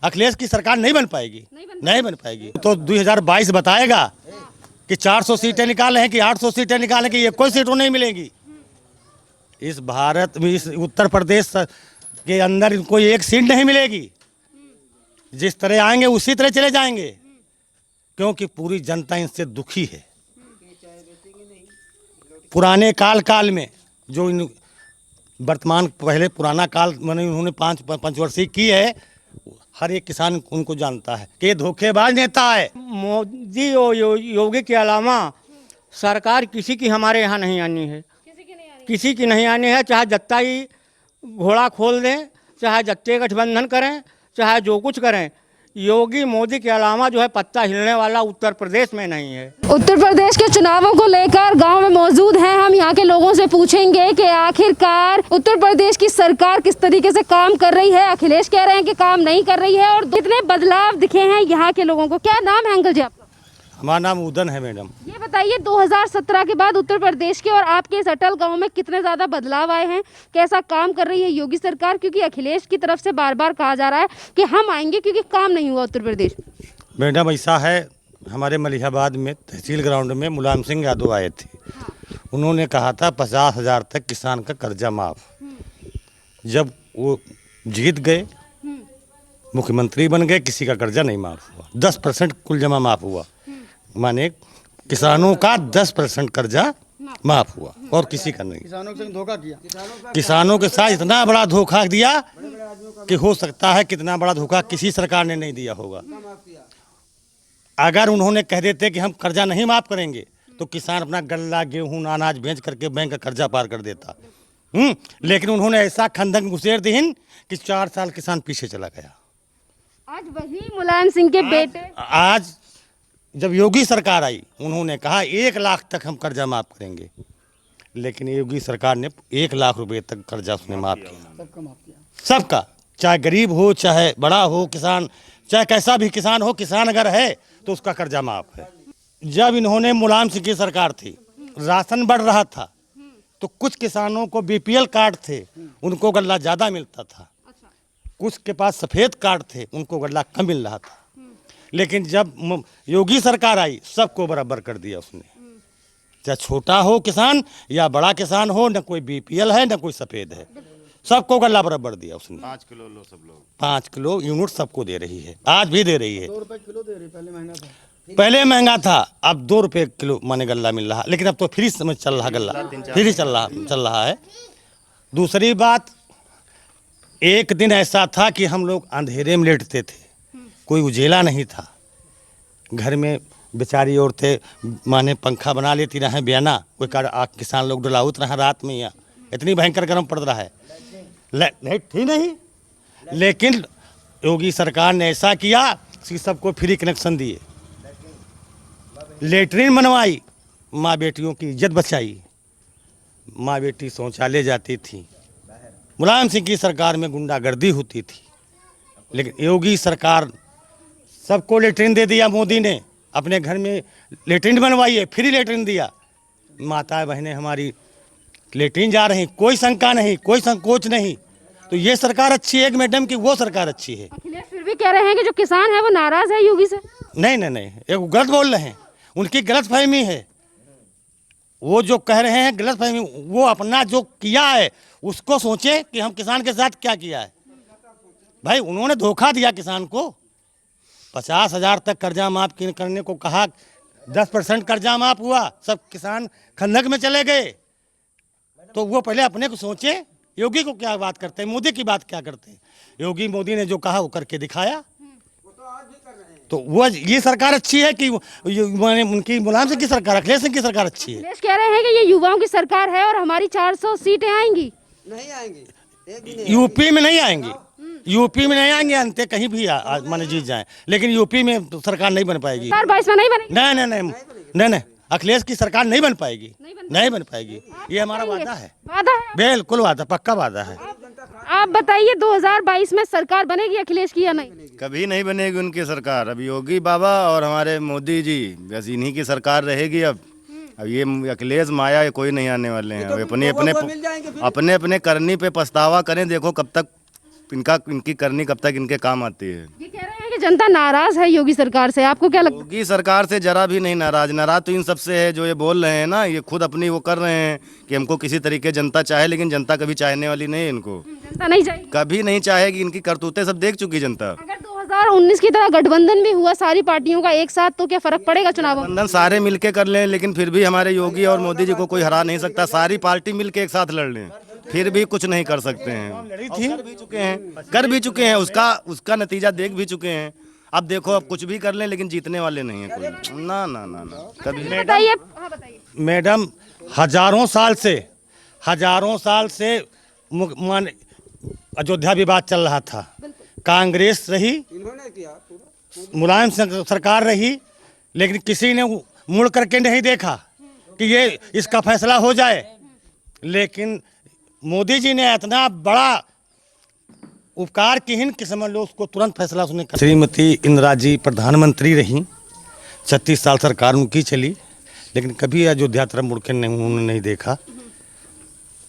अखिलेश की सरकार नहीं बन पाएगी, नहीं बन पाएगी। तो 2022 बताएगा कि 400 सीटें निकाले हैं कि 800 सीटें निकाले कि ये कोई सीटों नहीं मिलेगी। इस भारत में, इस उत्तर प्रदेश के अंदर इनको एक सीट नहीं मिलेगी। जिस तरह आएंगे उसी तरह चले जाएंगे, क्योंकि पूरी जनता इनसे दुखी है। पुराने काल में जो वर्तमान, पहले पुराना काल मैंने उन्होंने 5 पंचवर्षीय की है, हर एक किसान उनको जानता है कि ये धोखेबाज नेता है। मोदी और योगी के अलावा सरकार किसी की हमारे यहाँ नहीं आनी है, किसी की नहीं आनी है। चाहे जत्ता ही घोड़ा खोल दें, चाहे जत्ते गठबंधन करें, चाहे जो कुछ करें, योगी मोदी के अलावा जो है पत्ता हिलने वाला उत्तर प्रदेश में नहीं है। उत्तर प्रदेश के चुनावों को लेकर गांव में मौजूद हैं हम। यहाँ के लोगों से पूछेंगे कि आखिरकार उत्तर प्रदेश की सरकार किस तरीके से काम कर रही है। अखिलेश कह रहे हैं कि काम नहीं कर रही है और कितने बदलाव दिखे हैं यहाँ के लोगों को। क्या नाम है अंकल जी आपका? हमारा नाम उदन है मैडम। ये बताइए 2017 के बाद उत्तर प्रदेश के और आपके इस अटल गांव में कितने ज्यादा बदलाव आए हैं, कैसा काम कर रही है योगी सरकार? क्योंकि अखिलेश की तरफ से बार बार कहा जा रहा है कि हम आएंगे क्योंकि काम नहीं हुआ उत्तर प्रदेश में। मैडम ऐसा है, हमारे मलिहाबाद में तहसील ग्राउंड में मुलायम सिंह यादव आए थे। उन्होंने कहा था 50,000 तक किसान का कर्जा माफ। जब वो जीत गए, मुख्यमंत्री बन गए, किसी का कर्जा नहीं माफ हुआ। 10% कुल जमा माफ हुआ, माने किसानों का 10% कर्जा माफ हुआ और किसी का नहीं। किसानों से धोखा किया, किसानों के साथ इतना बड़ा धोखा दिया कि हो सकता है कितना बड़ा धोखा किसी सरकार ने नहीं दिया होगा। अगर उन्होंने कह देते कि हम कर्जा नहीं माफ करेंगे तो किसान अपना गल्ला, गेहूं, अनाज बेच करके बैंक का कर्जा पार कर देता। लेकिन उन्होंने ऐसा खंदक घुसेड़ दीन कि 4 साल किसान पीछे चला गया। आज वही मुलायम सिंह के बेटे, आज जब योगी सरकार आई, उन्होंने कहा 1 लाख तक हम कर्जा माफ करेंगे, लेकिन योगी सरकार ने 1 लाख रुपए तक कर्जा उसने माफ किया। सबका, चाहे गरीब हो, चाहे बड़ा हो, किसान, चाहे कैसा भी किसान हो, किसान अगर है तो उसका कर्जा माफ है। जब इन्होंने मुलायम सिंह की सरकार थी, राशन बढ़ रहा था, तो कुछ किसानों को बीपीएल कार्ड थे, उनको गल्ला ज़्यादा मिलता था। कुछ के पास सफ़ेद कार्ड थे, उनको गल्ला कम मिल रहा था। लेकिन जब योगी सरकार आई, सबको बराबर कर दिया उसने। चाहे छोटा हो किसान या बड़ा किसान हो, न कोई बीपीएल है न कोई सफ़ेद है, सबको गल्ला बराबर दिया उसने। 5 किलो लो सब लोग, 5 किलो यूनिट सबको दे रही है, आज भी दे रही है। 2 रुपए किलो दे रही, पहले महंगा था। पहले महंगा था, अब 2 रुपये किलो माने गल्ला मिल रहा, लेकिन अब तो फ्री समझ चल रहा, गल्ला फ्री चल रहा है। दूसरी बात, एक दिन ऐसा था कि हम लोग अंधेरे में लेटते थे, कोई उजेला नहीं था। घर में बेचारी औरतें माने पंखा बना लेती रहे, बयाना कोई किसान लोग डलाउत रहा रात में, यहाँ इतनी भयंकर गर्म पड़ रहा है, लाइट थी नहीं। लेकिन योगी सरकार ने ऐसा किया कि सबको फ्री कनेक्शन दिए, लेटरिन बनवाई, माँ बेटियों की इज्जत बचाई। माँ बेटी शौचालय जाती थी। मुलायम सिंह की सरकार में गुंडागर्दी होती थी, लेकिन योगी सरकार सबको लेटरिन दे दिया। मोदी ने अपने घर में लेटरिन बनवाई है, फ्री लेटरिन दिया। माताएं बहनें हमारी लेटरिन जा रही, कोई शंका नहीं, कोई संकोच नहीं। तो ये सरकार अच्छी है मैडम कि वो सरकार अच्छी है? अखिलेश फिर भी कह रहे हैं कि जो किसान है वो नाराज है योगी से। नहीं, एक गलत बोल रहे हैं, उनकी गलत फहमी है। वो जो कह रहे हैं गलत फहमी, वो अपना जो किया है उसको सोचे कि हम किसान के साथ क्या किया है। भाई उन्होंने धोखा दिया किसान को, 50,000 तक कर्जा माफ करने को कहा, 10% कर्जा माफ हुआ, सब किसान खंदक में चले गए। तो वो पहले अपने को सोचे, योगी को क्या बात करते हैं, मोदी की बात क्या करते हैं। योगी मोदी ने जो कहा वो करके दिखाया। तो वो ये सरकार अच्छी है कि उनकी मुलायम सिंह की सरकार, अखिलेश सिंह की सरकार अच्छी है? अखिलेश कह रहे हैं कि ये युवाओं की सरकार है और हमारी 400 सीटें आएंगी। नहीं आएंगी, यूपी में नहीं आएंगी, यूपी में नहीं आएंगे, अंते कहीं भी माने जीत जाए, लेकिन यूपी में तो सरकार नहीं बन पाएगी। 2022 में नहीं बनेगी। नहीं, अखिलेश की सरकार नहीं बन पाएगी, नहीं बन पाएगी। ये हमारा वादा है, बिल्कुल वादा, पक्का वादा है। आप बताइए 2022 में सरकार बनेगी अखिलेश की या नहीं? कभी नहीं बनेगी उनकी सरकार। अब योगी बाबा और हमारे मोदी जी, बस इन्हीं की सरकार रहेगी। अब ये अखिलेश माया कोई नहीं आने वाले हैं। अपने अपने करनी पे पछतावा करें, देखो कब तक इनकी करनी कब तक इनके काम आती है। ये कह रहे हैं कि जनता नाराज है योगी सरकार से, आपको क्या लगता योगी सरकार से जरा भी नहीं नाराज तो इन सबसे है जो ये बोल रहे हैं ना, ये खुद अपनी वो कर रहे हैं कि हमको किसी तरीके जनता चाहे, लेकिन जनता कभी चाहने वाली नहीं है इनको, है? जनता नहीं चाहिए। कभी नहीं चाहेगी। इनकी करतूतें सब देख चुकी जनता। अगर 2019 की तरह गठबंधन भी हुआ सारी पार्टियों का एक साथ, तो क्या फर्क पड़ेगा चुनाव में? बंधन सारे मिलके कर लें, लेकिन फिर भी हमारे योगी और मोदी जी को कोई हरा नहीं सकता। सारी पार्टी मिलके एक साथ लड़ लें, फिर भी कुछ नहीं कर सकते हैं। कर भी चुके हैं, उसका नतीजा देख भी चुके हैं। अब देखो, अब कुछ भी कर लें लेकिन जीतने वाले नहीं है कोई। ना ना ना ना कभी। बताइए। हाँ, बताइए। मैडम, हजारों साल से अयोध्या विवाद चल रहा था। कांग्रेस रही, मुलायम सरकार रही, लेकिन किसी ने मुड़ करके नहीं देखा कि ये इसका फैसला हो जाए। लेकिन मोदी जी ने इतना बड़ा उपकार किहिन कि समझ लो उसको तुरंत फैसला उसने कर। श्रीमती इंदिरा जी प्रधानमंत्री रहीं, 36 साल सरकार उनकी चली, लेकिन कभी अयोध्या तरफ मुड़ के उन्होंने नहीं देखा।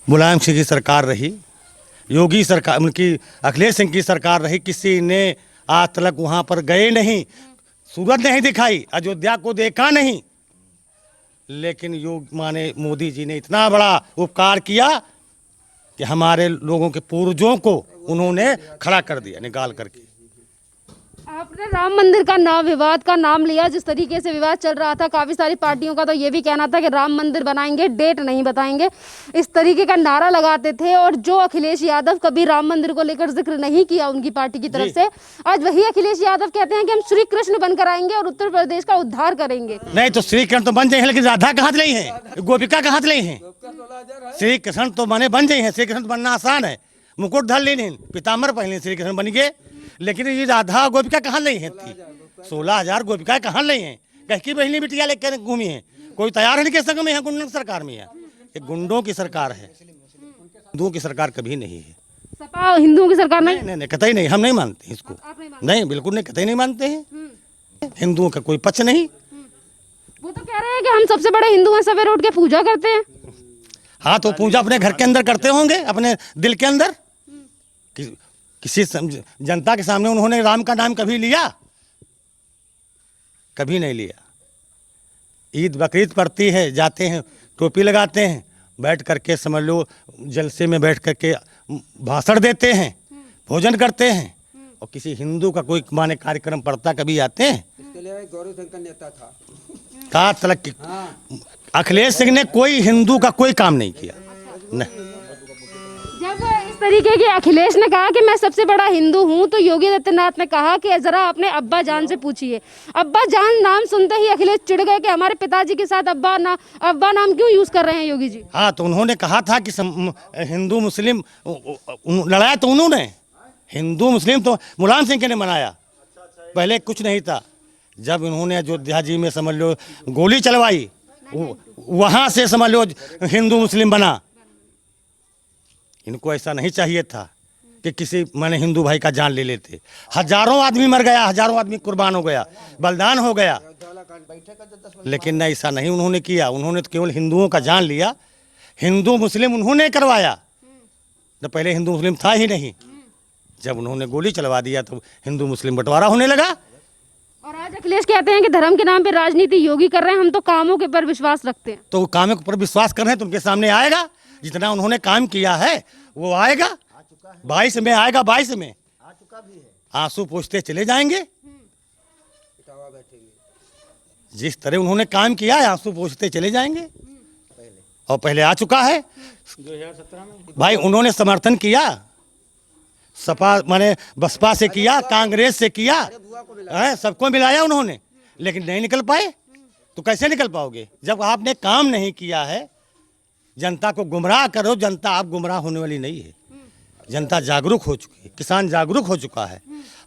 मुलायम सिंह की सरकार रही, योगी सरकार उनकी अखिलेश सिंह की सरकार रही, किसी ने आज तक वहाँ पर गए नहीं, सूरत नहीं दिखाई, अयोध्या को देखा नहीं। लेकिन मोदी जी ने इतना बड़ा उपकार किया कि हमारे लोगों के पूर्वजों को उन्होंने खड़ा कर दिया निकाल करके। आपने राम मंदिर का नाम, विवाद का नाम लिया, जिस तरीके से विवाद चल रहा था, काफी सारी पार्टियों का तो ये भी कहना था कि राम मंदिर बनाएंगे, डेट नहीं बताएंगे, इस तरीके का नारा लगाते थे। और जो अखिलेश यादव कभी राम मंदिर को लेकर जिक्र नहीं किया उनकी पार्टी की तरफ से, आज वही अखिलेश यादव कहते हैं कि हम श्री कृष्ण बनकर आएंगे और उत्तर प्रदेश का उद्धार करेंगे। नहीं तो श्री कृष्ण तो बन जाए हैं, लेकिन राधा कहाँ से लाई है, गोपिका कहाँ से लाई है? श्री कृष्ण तो बन जाए हैं, श्री कृष्ण बनना आसान है, मुकुट धर लेने, पीताम्बर पहले श्री कृष्ण बन गए। लेकिन ये राधा गोपिका कहाँ लाई है? 16,000 गोपिका कहाँ लाई हैं? कह की बहनी बिटिया लेकर घूमी है, कोई तैयार है के संग में है, गुंडों की सरकार में है। ये गुंडों की सरकार है, हिंदुओं की सरकार कभी नहीं है। सपा हिंदुओं की सरकार नहीं? नहीं, कतई नहीं, हम नहीं मानते इसको। नहीं, बिल्कुल नहीं, कतई नहीं मानते हैं। हिंदुओं का कोई पक्ष नहीं। वो तो कह रहे हैं कि हम सबसे बड़े हिंदू हैं, सवेरे उठ के पूजा करते हैं। हाँ, तो पूजा अपने घर के अंदर करते होंगे, अपने दिल के अंदर। किसी जनता के सामने उन्होंने राम का नाम कभी लिया? कभी नहीं लिया। ईद बकरीद पड़ती है, जाते हैं, टोपी लगाते हैं, बैठ करके समझ लो जलसे में बैठ करके भाषण देते हैं, भोजन करते हैं। और किसी हिंदू का कोई माने कार्यक्रम पड़ता कभी आते हैं? इसके लिए गौरव शंकर नेता था। कहा तलक अखिलेश सिंह ने कोई हिंदू का कोई काम नहीं किया। नहीं। जब इस तरीके के अखिलेश ने कहा कि मैं सबसे बड़ा हिंदू हूं, तो योगी आदित्यनाथ ने कहा कि जरा अपने अब्बा जान से पूछिए। अब्बा जान नाम सुनते ही अखिलेश चिढ़ गए कि हमारे पिताजी के साथ अब्बा नाम क्यों यूज कर रहे हैं योगी जी? हाँ, तो उन्होंने कहा था कि हिंदू मुस्लिम लड़ाया तो उन्होंने, हिंदू मुस्लिम तो मुलायम सिंह ने मनाया, पहले कुछ नहीं था। जब उन्होंने अयोध्या जी में समझ लो गोली चलवाई, वहाँ से समझ लो हिंदू मुस्लिम बना। इनको ऐसा नहीं चाहिए था कि किसी मैंने हिंदू भाई का जान ले लेते। हजारों आदमी मर गया, हजारों आदमी कुर्बान हो गया, बलिदान हो गया, लेकिन नहीं, ऐसा नहीं उन्होंने किया। उन्होंने तो केवल हिंदुओं का जान लिया, हिंदू मुस्लिम उन्होंने करवाया। तो पहले हिंदू मुस्लिम था ही नहीं, जब उन्होंने गोली चलवा दिया तो हिंदू मुस्लिम बंटवारा होने लगा। और आज अखिलेश कहते हैं कि धर्म के नाम पे राजनीति योगी कर रहे हैं, हम तो कामों के पर विश्वास रखते हैं। तो कामों पर विश्वास कर रहे हैं तो उनके सामने आएगा, जितना उन्होंने काम किया है वो आएगा। 22 में आएगा, 22 में आंसू पोंछते चले जाएंगे। जिस तरह उन्होंने काम किया है आंसू पोंछते चले जाएंगे। और पहले आ चुका है 2017 में। भाई उन्होंने समर्थन किया, सपा माने बसपा से किया, कांग्रेस से किया, सबको मिलाया उन्होंने, लेकिन नहीं निकल पाए। तो कैसे निकल पाओगे जब आपने काम नहीं किया है? जनता को गुमराह करो, जनता आप गुमराह होने वाली नहीं है। जनता जागरूक हो चुकी है, किसान जागरूक हो चुका है।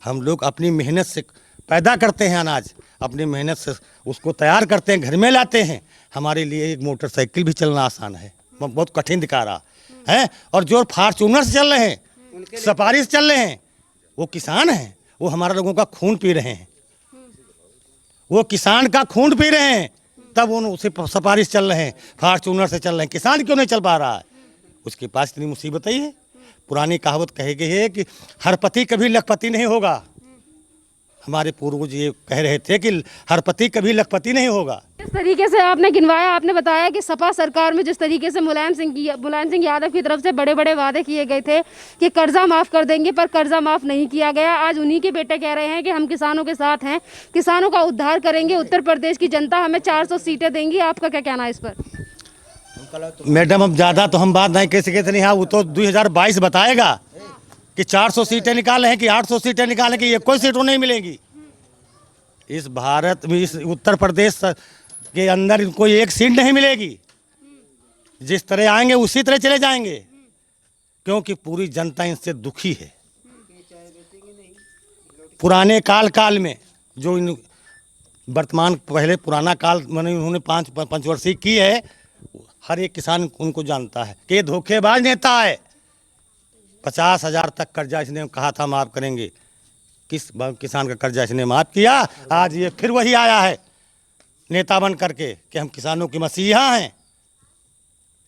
हम लोग अपनी मेहनत से पैदा करते हैं अनाज, अपनी मेहनत से उसको तैयार करते हैं, घर में लाते हैं। हमारे लिए एक मोटरसाइकिल भी चलना आसान है, बहुत कठिन दिखा रहा है। और जो फार्चूनर से चल रहे हैं, सफारी से चल रहे हैं, वो किसान हैं, वो हमारे लोगों का खून पी रहे हैं, वो किसान का खून पी रहे हैं, तब वो उसे सफारी से चल रहे हैं, फार्चूनर से चल रहे हैं। किसान क्यों नहीं चल पा रहा है? उसके पास इतनी मुसीबत ही है। पुरानी कहावत कही गई है कि हर पति कभी लखपति नहीं होगा। हमारे पूर्वज ये कह रहे थे कि हर पति कभी लखपति नहीं होगा। जिस तरीके से आपने गिनवाया, आपने बताया कि सपा सरकार में जिस तरीके से मुलायम सिंह यादव की तरफ से बड़े बड़े वादे किए गए थे कि कर्जा माफ कर देंगे, पर कर्जा माफ नहीं किया गया। आज उन्हीं के बेटे कह रहे हैं कि हम किसानों के साथ हैं, किसानों का उद्धार करेंगे, उत्तर प्रदेश की जनता हमें 400 सीटें देंगी। आपका क्या कहना है इस पर? मैडम, अब ज़्यादा तो हम बात नहीं कह सके थे। हाँ, वो तो 2022 बताएगा कि 400 सीटें निकाले हैं कि 800 सीटें निकाले कि ये कोई सीटों नहीं मिलेंगी। इस भारत में, इस उत्तर प्रदेश के अंदर कोई एक सीट नहीं मिलेगी। जिस तरह आएंगे उसी तरह चले जाएंगे, क्योंकि पूरी जनता इनसे दुखी है। पुराने काल में जो वर्तमान, पहले पुराना काल मैंने उन्होंने 5 पंचवर्षीय की है, हर एक किसान उनको जानता है कि ये धोखेबाज नेता है। 50,000 तक कर्जा इसने कहा था माफ करेंगे, किस किसान का कर्जा इसने माफ किया? आज ये फिर वही आया है नेता बन करके कि हम किसानों की मसीहा हैं।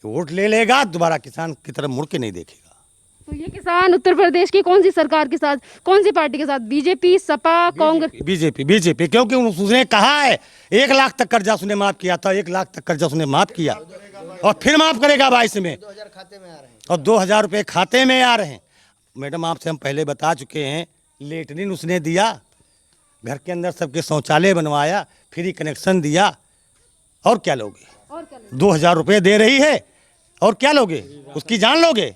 वोट ले लेगा, दोबारा किसान की तरफ मुड़ के नहीं देखेगा। तो ये किसान उत्तर प्रदेश की कौन सी सरकार के साथ, कौन सी पार्टी के साथ? बीजेपी, सपा, कांग्रेस? बीजेपी, क्योंकि उसने कहा है 1 लाख तक कर्जा उसने माफ किया था। 1 लाख तक कर्जा उसने माफ किया और फिर माफ करेगा 22 में, और 2,000 रुपये खाते में आ रहे हैं। मैडम, आपसे हम पहले बता चुके हैं, लेटरिन उसने दिया, घर के अंदर सबके शौचालय बनवाया, फ्री कनेक्शन दिया। और क्या लोगे? 2,000 रुपये दे रही है, और क्या लोगे? उसकी जान लोगे?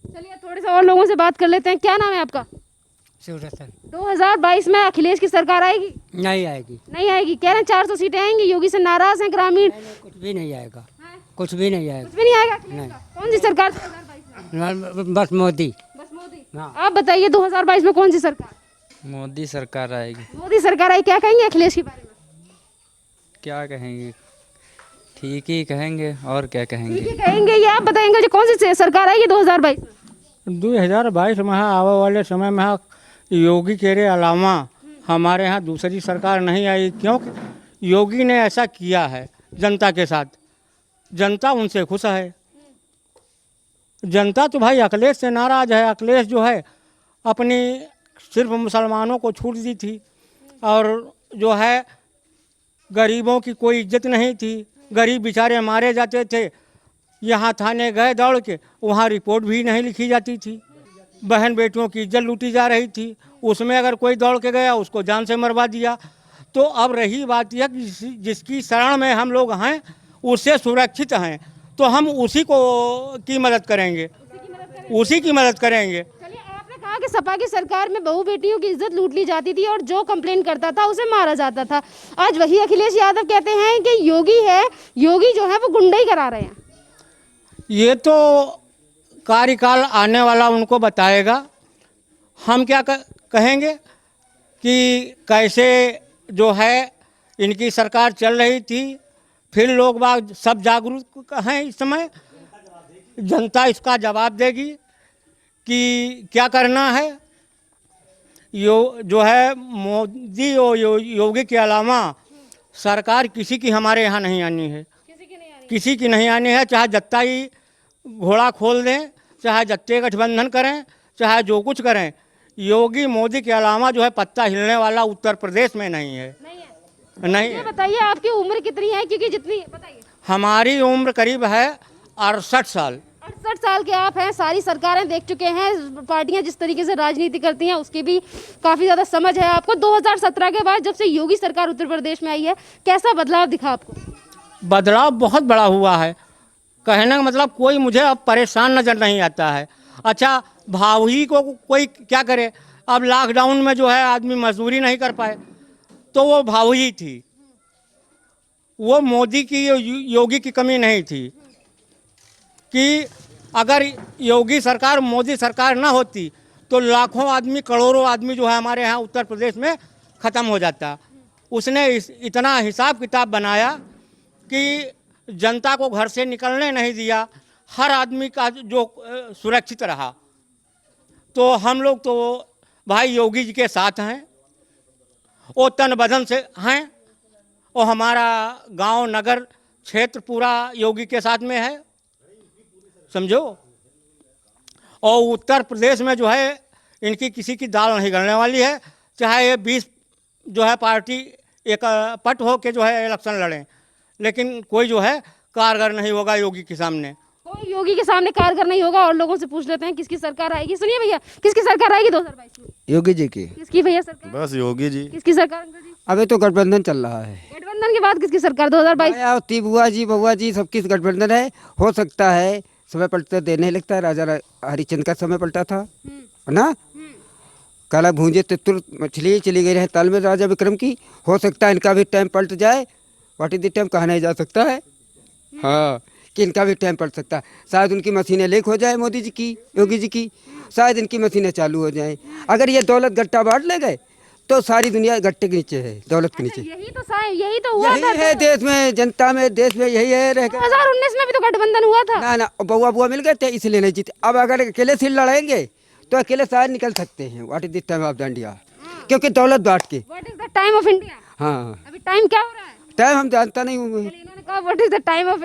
चलिए थोड़े से और लोगों से बात कर लेते हैं। क्या नाम है आपका? शिवरतन। 2022 में अखिलेश की सरकार आएगी? नहीं आएगी। नहीं आएगी, कह रहे हैं 400 सीटें आएंगी। योगी से नाराज हैं ग्रामीण? कुछ भी नहीं आएगा, कुछ भी नहीं आएगा। कुछ भी नहीं आएगा अखिलेश का? कौन सी सरकार 2022 में? बस मोदी। बस मोदी। हाँ। आप बताइए 2022 में कौन सी सरकार? मोदी सरकार आएगी। मोदी सरकार आई। क्या कहेंगे अखिलेश के बारे में? क्या कहेंगे, ठीक ही कहेंगे, और क्या कहेंगे। ठीक है कहेंगे। ये आप बताएंगे जो कौन सी सरकार आएगी 2022 में? 2022 में आने वाले समय में योगी के अलावा हमारे यहाँ दूसरी सरकार नहीं आई, क्योंकि योगी ने ऐसा किया है जनता के साथ। जनता उनसे खुश है। जनता तो भाई अखिलेश से नाराज है। अखिलेश जो है अपनी सिर्फ मुसलमानों को छूट दी थी, और जो है गरीबों की कोई इज्जत नहीं थी। गरीब बेचारे मारे जाते थे, यहाँ थाने गए दौड़ के, वहाँ रिपोर्ट भी नहीं लिखी जाती थी। बहन बेटियों की इज्जत लूटी जा रही थी, उसमें अगर कोई दौड़ के गया उसको जान से मरवा दिया। तो अब रही बात यह कि जिसकी शरण में हम लोग हैं, उससे सुरक्षित हैं, तो हम उसी को की मदद करेंगे, उसी की मदद करेंगे। चलिए, आपने कहा कि सपा की सरकार में बहू बेटियों की इज्जत लूट ली जाती थी और जो कंप्लेन करता था उसे मारा जाता था। आज वही अखिलेश यादव कहते हैं कि योगी है, योगी जो है वो गुंडई करा रहे हैं। ये तो कार्यकाल आने वाला उनको बताएगा। हम क्या कहेंगे कि कैसे जो है इनकी सरकार चल रही थी। फिर लोग बाग सब जागरूक हैं इस समय। जनता इसका जवाब देगी कि क्या करना है। जो है मोदी और योगी के अलावा सरकार किसी की हमारे यहाँ नहीं आनी है, किसी की नहीं आनी है। चाहे जत्ता ही घोड़ा खोल दें, चाहे जत्ते गठबंधन करें, चाहे जो कुछ करें, योगी मोदी के अलावा जो है पत्ता हिलने वाला उत्तर प्रदेश में नहीं है। नहीं ये बताइए आपकी उम्र कितनी है? क्योंकि जितनी बताइए। हमारी उम्र करीब है 68 साल। 68 साल के आप हैं। सारी सरकारें देख चुके हैं, पार्टियां जिस तरीके से राजनीति करती हैं उसकी भी काफ़ी ज़्यादा समझ है आपको। 2017 के बाद जब से योगी सरकार उत्तर प्रदेश में आई है, कैसा बदलाव दिखा आपको? बदलाव बहुत बड़ा हुआ है। कहने का मतलब कोई मुझे अब परेशान नज़र नहीं आता है। अच्छा, भाव ही को कोई क्या करे। अब लॉकडाउन में जो है आदमी मजदूरी नहीं कर पाए, तो वो भाव ही थी, वो मोदी की योगी की कमी नहीं थी। कि अगर योगी सरकार मोदी सरकार ना होती तो लाखों आदमी, करोड़ों आदमी जो है हमारे यहाँ उत्तर प्रदेश में ख़त्म हो जाता। उसने इतना हिसाब किताब बनाया कि जनता को घर से निकलने नहीं दिया, हर आदमी का जो सुरक्षित रहा। तो हम लोग तो भाई योगी जी के साथ हैं, वो तन बदन से हैं, और हमारा गांव नगर क्षेत्र पूरा योगी के साथ में है, समझो। और उत्तर प्रदेश में जो है इनकी किसी की दाल नहीं गलने वाली है, चाहे ये 20 जो है पार्टी एक पट हो के जो है इलेक्शन लड़ें, लेकिन कोई जो है कारगर नहीं होगा योगी के सामने। कोई योगी के सामने कारगर नहीं होगा। और लोगों से पूछ लेते हैं किसकी सरकार आएगी। सुनिए भैया, किसकी सरकार आएगी 2022 में? योगी जी की। किसकी भैया सरकार? बस योगी जी। किसकी सरकार अंकल जी? अभी तो गठबंधन चल रहा है। गठबंधन के बाद किसकी सरकार 2022? मायावती बुआ जी बउआ जी सबकी गठबंधन है। हो सकता है समय पलटता देर नहीं लगता है। राजा हरिश्चंद्र का समय पलटा था ना, काला भूंजे तो तुरंत मछली चली गई है ताल में राजा विक्रम की। हो सकता है इनका भी टाइम पलट जाए। व्हाट इज द टाइम कहा नहीं जा सकता है, हाँ, कि इनका भी टाइम पलट सकता है। शायद उनकी मशीनें लीक हो जाए मोदी जी की, योगी जी की, शायद इनकी मशीनें चालू हो जाएं। अगर ये दौलत गट्टा बांट ले गए तो सारी दुनिया गट्टे के नीचे है, दौलत के नीचे। यही तो हुआ यही है देश में, जनता में, देश में यही है। रह 2019 में भी तो गठबंधन हुआ था। ना बउआ बुआ मिल गए थे इसलिए नहीं जीते। अब अगर अकेले से लड़ेंगे तो अकेले शायद निकल सकते हैं। What is the time of India, क्योंकि दौलत बांट के। What is the time of India? हाँ, अभी टाइम क्या हो रहा है? टाइम हम जानता नहीं हूँ। इन्होंने कहा what is the time of